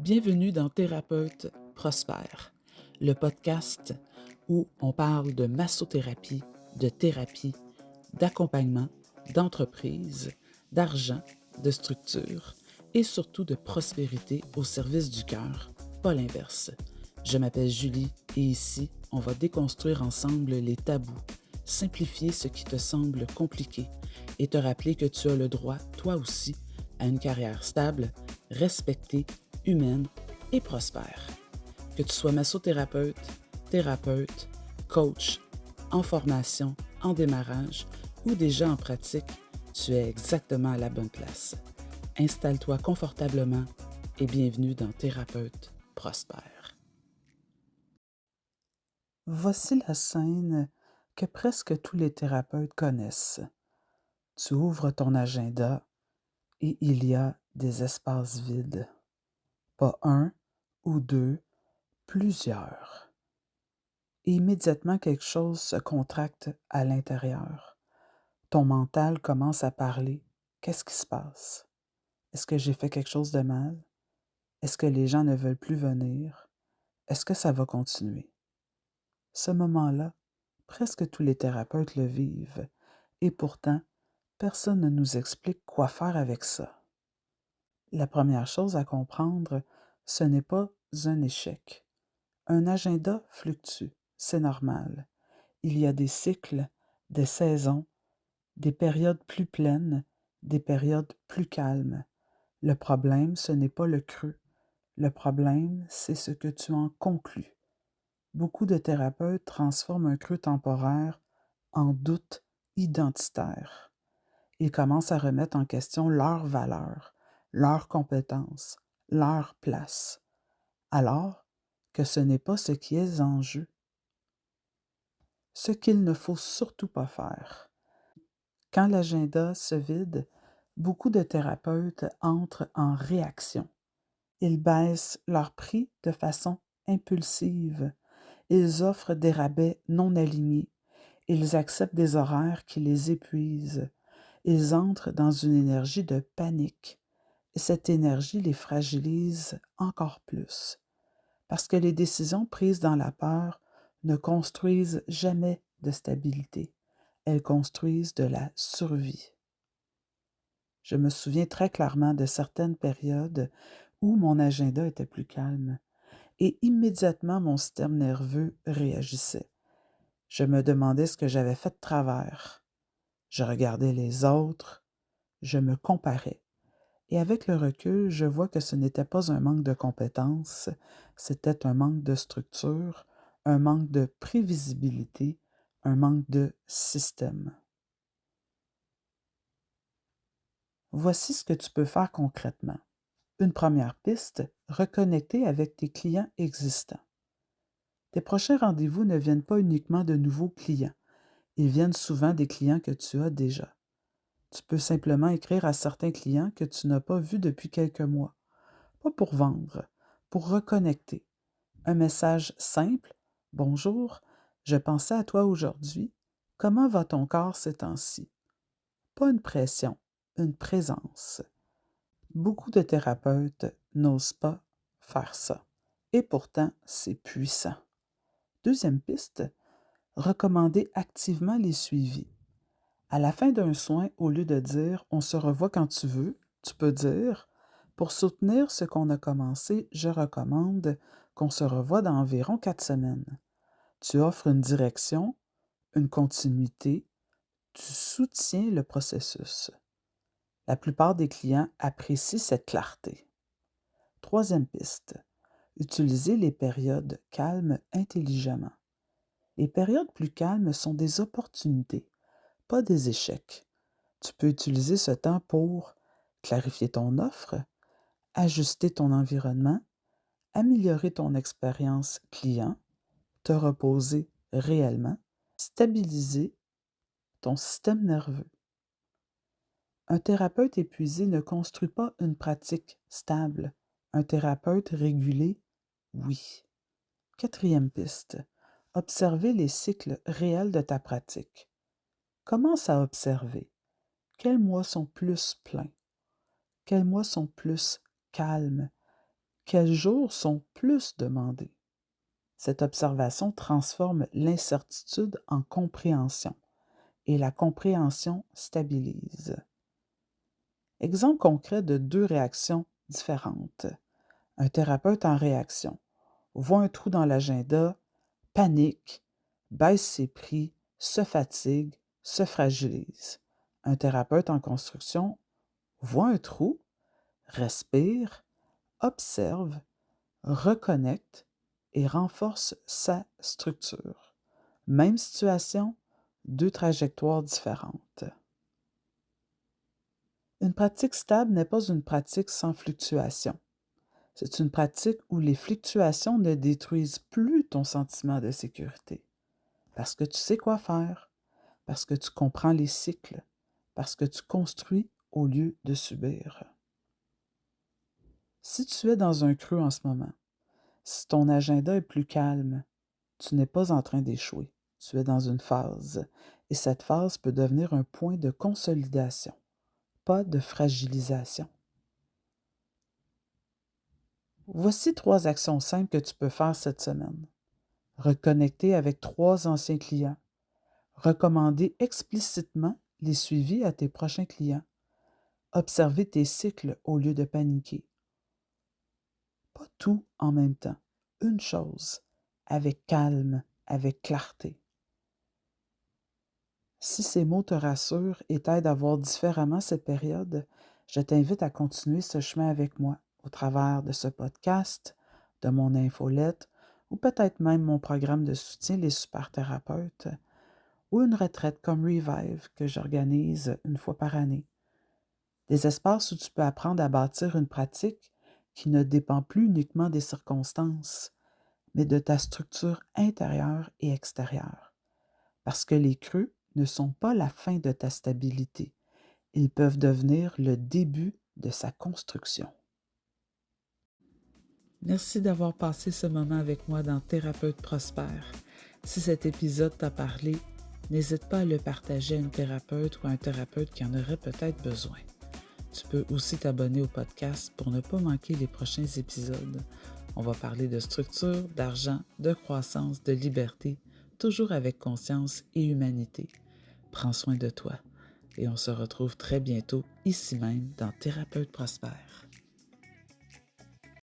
Bienvenue dans Thérapeute Prospère, le podcast où on parle de massothérapie, de thérapie, d'accompagnement, d'entreprise, d'argent, de structure et surtout de prospérité au service du cœur, pas l'inverse. Je m'appelle Julie et ici, on va déconstruire ensemble les tabous, simplifier ce qui te semble compliqué et te rappeler que tu as le droit, toi aussi, à une carrière stable, respectée, humaine et prospère. Que tu sois massothérapeute, thérapeute, coach, en formation, en démarrage ou déjà en pratique, tu es exactement à la bonne place. Installe-toi confortablement et bienvenue dans Thérapeute Prospère. Voici la scène que presque tous les thérapeutes connaissent. Tu ouvres ton agenda et il y a des espaces vides. Pas un ou deux, plusieurs. Et immédiatement, quelque chose se contracte à l'intérieur. Ton mental commence à parler. Qu'est-ce qui se passe? Est-ce que j'ai fait quelque chose de mal? Est-ce que les gens ne veulent plus venir? Est-ce que ça va continuer? Ce moment-là, presque tous les thérapeutes le vivent. Et pourtant, personne ne nous explique quoi faire avec ça. La première chose à comprendre, ce n'est pas un échec. Un agenda fluctue, c'est normal. Il y a des cycles, des saisons, des périodes plus pleines, des périodes plus calmes. Le problème, ce n'est pas le creux. Le problème, c'est ce que tu en conclus. Beaucoup de thérapeutes transforment un creux temporaire en doute identitaire. Ils commencent à remettre en question leurs valeurs, leurs compétences, leur place, alors que ce n'est pas ce qui est en jeu. Ce qu'il ne faut surtout pas faire. Quand l'agenda se vide, beaucoup de thérapeutes entrent en réaction. Ils baissent leur prix de façon impulsive. Ils offrent des rabais non alignés. Ils acceptent des horaires qui les épuisent. Ils entrent dans une énergie de panique. Et cette énergie les fragilise encore plus. Parce que les décisions prises dans la peur ne construisent jamais de stabilité. Elles construisent de la survie. Je me souviens très clairement de certaines périodes où mon agenda était plus calme et immédiatement mon système nerveux réagissait. Je me demandais ce que j'avais fait de travers. Je regardais les autres, je me comparais. Et avec le recul, je vois que ce n'était pas un manque de compétences, c'était un manque de structure, un manque de prévisibilité, un manque de système. Voici ce que tu peux faire concrètement. Une première piste, reconnecter avec tes clients existants. Tes prochains rendez-vous ne viennent pas uniquement de nouveaux clients, ils viennent souvent des clients que tu as déjà. Tu peux simplement écrire à certains clients que tu n'as pas vus depuis quelques mois. Pas pour vendre, pour reconnecter. Un message simple. Bonjour, je pensais à toi aujourd'hui. Comment va ton corps ces temps-ci? Pas une pression, une présence. Beaucoup de thérapeutes n'osent pas faire ça. Et pourtant, c'est puissant. Deuxième piste, recommander activement les suivis. À la fin d'un soin, au lieu de dire on se revoit quand tu veux, tu peux dire pour soutenir ce qu'on a commencé, je recommande qu'on se revoie dans environ 4 semaines. Tu offres une direction, une continuité, tu soutiens le processus. La plupart des clients apprécient cette clarté. Troisième piste, utiliser les périodes calmes intelligemment. Les périodes plus calmes sont des opportunités, pas des échecs. Tu peux utiliser ce temps pour clarifier ton offre, ajuster ton environnement, améliorer ton expérience client, te reposer réellement, stabiliser ton système nerveux. Un thérapeute épuisé ne construit pas une pratique stable. Un thérapeute régulé, oui. Quatrième piste, observer les cycles réels de ta pratique. Commence à observer. Quels mois sont plus pleins? Quels mois sont plus calmes? quels jours sont plus demandés? Cette observation transforme l'incertitude en compréhension et la compréhension stabilise. Exemple concret de deux réactions différentes. Un thérapeute en réaction voit un trou dans l'agenda, panique, baisse ses prix, se fatigue, se fragilise. Un thérapeute en construction voit un trou, respire, observe, reconnecte et renforce sa structure. Même situation, deux trajectoires différentes. Une pratique stable n'est pas une pratique sans fluctuation. C'est une pratique où les fluctuations ne détruisent plus ton sentiment de sécurité. Parce que tu sais quoi faire, parce que tu comprends les cycles, parce que tu construis au lieu de subir. Si tu es dans un creux en ce moment, si ton agenda est plus calme, tu n'es pas en train d'échouer. Tu es dans une phase. Et cette phase peut devenir un point de consolidation, pas de fragilisation. Voici 3 actions simples que tu peux faire cette semaine. Reconnecter avec 3 anciens clients. Recommander explicitement les suivis à tes prochains clients. Observer tes cycles au lieu de paniquer. Pas tout en même temps. Une chose, avec calme, avec clarté. Si ces mots te rassurent et t'aident à voir différemment cette période, je t'invite à continuer ce chemin avec moi au travers de ce podcast, de mon infolette ou peut-être même mon programme de soutien Les Super Thérapeutes ou une retraite comme Revive que j'organise une fois par année. Des espaces où tu peux apprendre à bâtir une pratique qui ne dépend plus uniquement des circonstances, mais de ta structure intérieure et extérieure. Parce que les creux ne sont pas la fin de ta stabilité. Ils peuvent devenir le début de sa construction. Merci d'avoir passé ce moment avec moi dans Thérapeute Prospère. Si cet épisode t'a parlé, n'hésite pas à le partager à une thérapeute ou à un thérapeute qui en aurait peut-être besoin. Tu peux aussi t'abonner au podcast pour ne pas manquer les prochains épisodes. On va parler de structure, d'argent, de croissance, de liberté, toujours avec conscience et humanité. Prends soin de toi et on se retrouve très bientôt ici même dans Thérapeute Prospère.